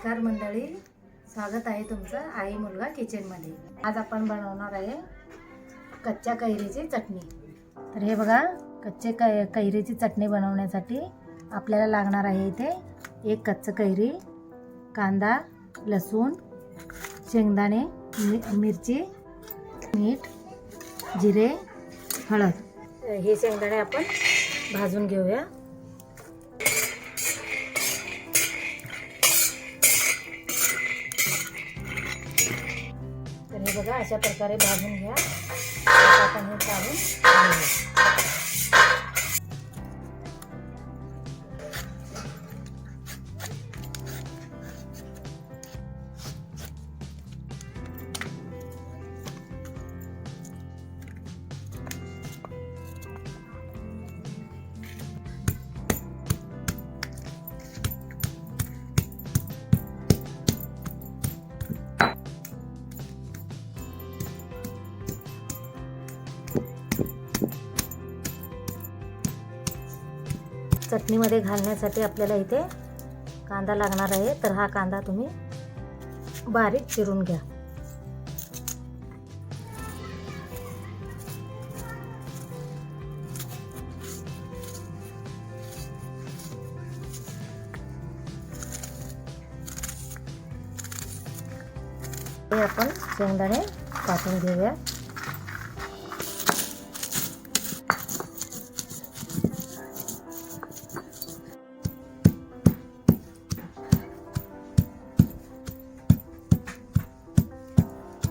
नमस्कार मंडळी, स्वागत आहे तुमचं आई मुलगा किचनमध्ये। आज आपण बनवणार आहे कच्च्या कैरीची चटणी। तर हे बघा, कैरीची चटणी बनवण्यासाठी आपल्याला लागणार आहे इथे एक कच्चं कैरी, कांदा, लसूण, शेंगदाणे, मिरची, मीठ, जिरे, हळद। हे शेंगदाणे आपण भाजून घेऊया। तर हे बघा, अशा प्रकारे भाजून घ्या। आपण हे काढून घेऊया। चटणीमध्ये घालण्यासाठी आपल्याला इथे कांदा लागणार आहे। तर हा कांदा तुम्ही बारीक चिरून घ्या। हे आपण शेंगदाणे कापून घेऊया।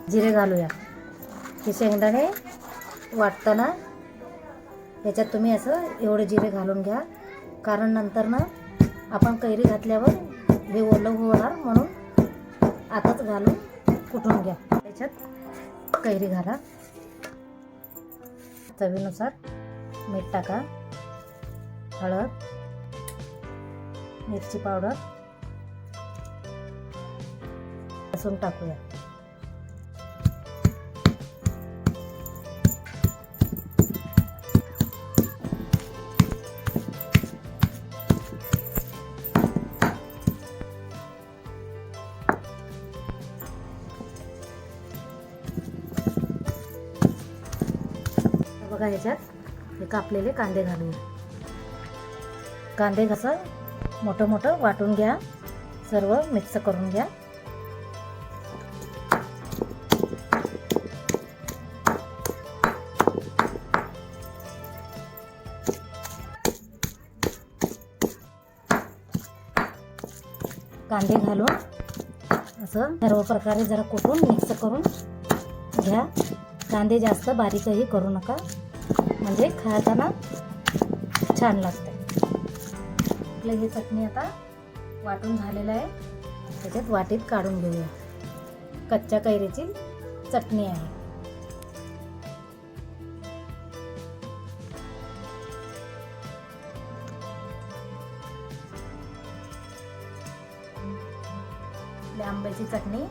जिरे घालूया। हे शेंगदाणे वाटताना याच्यात तुम्ही असं एवढे जिरे घालून घ्या, कारण नंतर ना आपण कैरी घातल्यावर हे ओलं होणार, म्हणून आताच घालून कुटून घ्या। याच्यात कैरी घाला, चवीनुसार मीठ टाका, हळद, मिरची पावडर, लसूण टाकूया। बघा, ह्याच्यात हे कापलेले कांदे घालूया। कांदे कसं मोठं मोठं वाटून घ्या, सर्व मिक्स करून घ्या। कांदे घालून असं सर्व प्रकारे जरा कुटून मिक्स करून घ्या। कांदे जास्त बारीकही करू नका, म्हणजे खाताना छान लागते। आपलं ही चटणी आता वाटून झालेलं आहे, त्याच्यात वाटीत काढून घेऊया। कच्च्या कैरीची चटणी आहे। आपली आंब्याची चटणी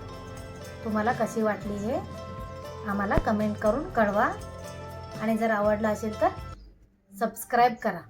तुम्हाला कशी वाटली हे आम्हाला कमेंट करून कळवा, आणि जर आवडला असेल तर सबस्क्राईब करा।